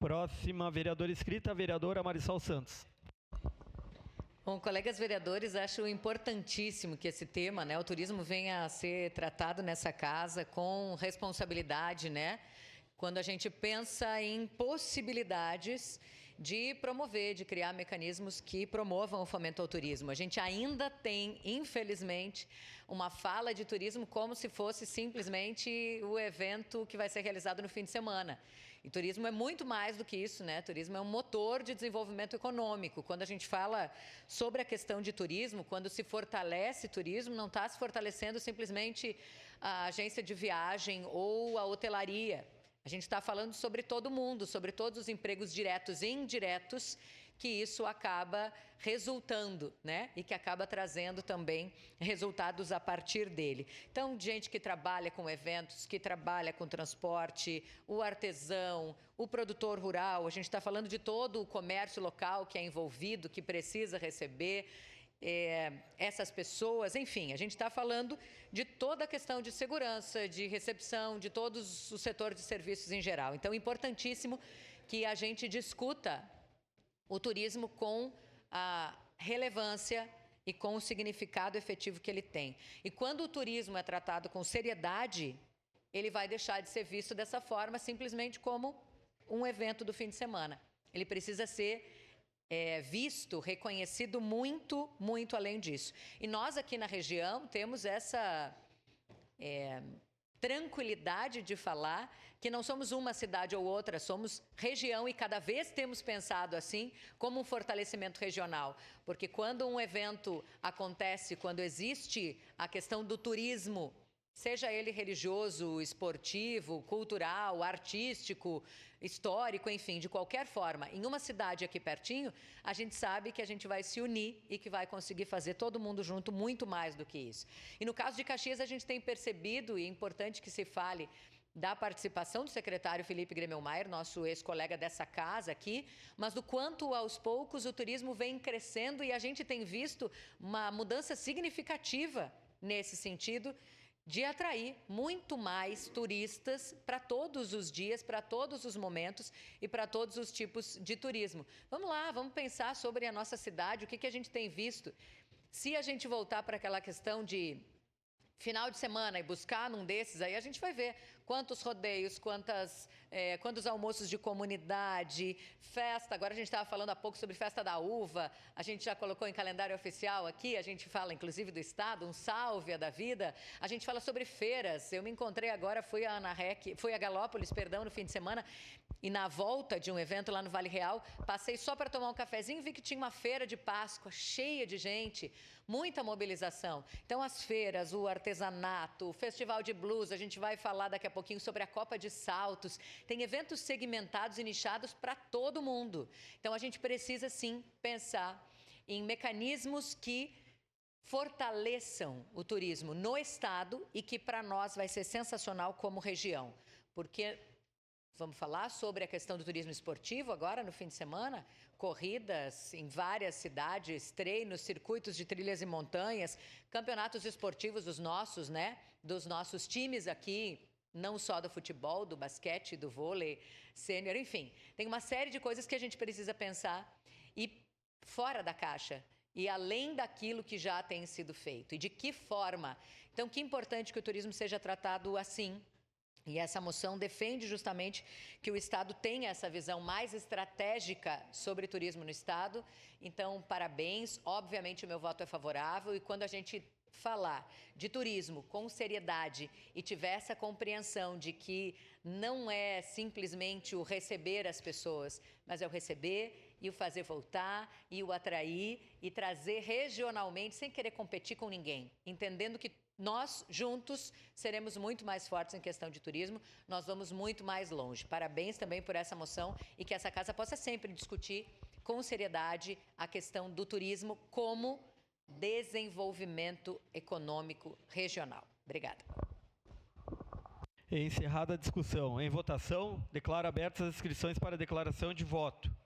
Próxima vereadora inscrita, a vereadora Marisol Santos. Bom, colegas vereadores, acho importantíssimo que esse tema, né, o turismo venha a ser tratado nessa casa com responsabilidade, né? Quando a gente pensa em possibilidades de promover, de criar mecanismos que promovam o fomento ao turismo. A gente ainda tem, infelizmente, uma fala de turismo como se fosse simplesmente o evento que vai ser realizado no fim de semana. E turismo é muito mais do que isso, né? Turismo é um motor de desenvolvimento econômico. Quando a gente fala sobre a questão de turismo, quando se fortalece turismo, não está se fortalecendo simplesmente a agência de viagem ou a hotelaria. A gente está falando sobre todo mundo, sobre todos os empregos diretos e indiretos que isso acaba resultando, né? E que acaba trazendo também resultados a partir dele. Então, gente que trabalha com eventos, que trabalha com transporte, o artesão, o produtor rural, a gente está falando de todo o comércio local que é envolvido, que precisa receber essas pessoas, enfim, a gente está falando de toda a questão de segurança, de recepção, de todos os setores de serviços em geral. Então, é importantíssimo que a gente discuta o turismo com a relevância e com o significado efetivo que ele tem. E quando o turismo é tratado com seriedade, ele vai deixar de ser visto dessa forma, simplesmente como um evento do fim de semana. Ele precisa ser visto, reconhecido muito, muito além disso. E nós aqui na região temos essa tranquilidade de falar que não somos uma cidade ou outra, somos região e cada vez temos pensado assim como um fortalecimento regional. Porque quando um evento acontece, quando existe a questão do turismo, seja ele religioso, esportivo, cultural, artístico, histórico, enfim, de qualquer forma, em uma cidade aqui pertinho, a gente sabe que a gente vai se unir e que vai conseguir fazer todo mundo junto muito mais do que isso. E no caso de Caxias, a gente tem percebido, e é importante que se fale da participação do secretário Felipe Gremmelmaier, nosso ex-colega dessa casa aqui, mas do quanto aos poucos o turismo vem crescendo e a gente tem visto uma mudança significativa nesse sentido, de atrair muito mais turistas para todos os dias, para todos os momentos e para todos os tipos de turismo. Vamos lá, vamos pensar sobre a nossa cidade, o que a gente tem visto. Se a gente voltar para aquela questão de final de semana e buscar num desses, aí a gente vai ver quantos rodeios, quantos almoços de comunidade, festa. Agora a gente estava falando há pouco sobre festa da uva, a gente já colocou em calendário oficial aqui, a gente fala inclusive do estado, um sálvia da vida. A gente fala sobre feiras. Eu me encontrei agora, fui a Galópolis, perdão, no fim de semana, e na volta de um evento lá no Vale Real, passei só para tomar um cafezinho e vi que tinha uma feira de Páscoa cheia de gente, muita mobilização. Então, as feiras, o artesanato, o festival de blues, a gente vai falar daqui a pouquinho sobre a Copa de Saltos. Tem eventos segmentados e nichados para todo mundo. Então, a gente precisa, sim, pensar em mecanismos que fortaleçam o turismo no estado e que, para nós, vai ser sensacional como região. Porque vamos falar sobre a questão do turismo esportivo agora, no fim de semana? Corridas em várias cidades, treinos, circuitos de trilhas e montanhas, campeonatos esportivos dos nossos, né? Dos nossos times aqui, não só do futebol, do basquete, do vôlei, sênior, enfim. Tem uma série de coisas que a gente precisa pensar e fora da caixa. E além daquilo que já tem sido feito. E de que forma? Então, que importante que o turismo seja tratado assim. E essa moção defende justamente que o Estado tenha essa visão mais estratégica sobre turismo no Estado. Então, parabéns. Obviamente, o meu voto é favorável. E quando a gente falar de turismo com seriedade e tiver essa compreensão de que não é simplesmente o receber as pessoas, mas é o receber e o fazer voltar e o atrair e trazer regionalmente sem querer competir com ninguém, entendendo que nós, juntos, seremos muito mais fortes em questão de turismo, nós vamos muito mais longe. Parabéns também por essa moção e que essa casa possa sempre discutir com seriedade a questão do turismo como desenvolvimento econômico regional. Obrigada. Encerrada a discussão. Em votação, declaro abertas as inscrições para declaração de voto.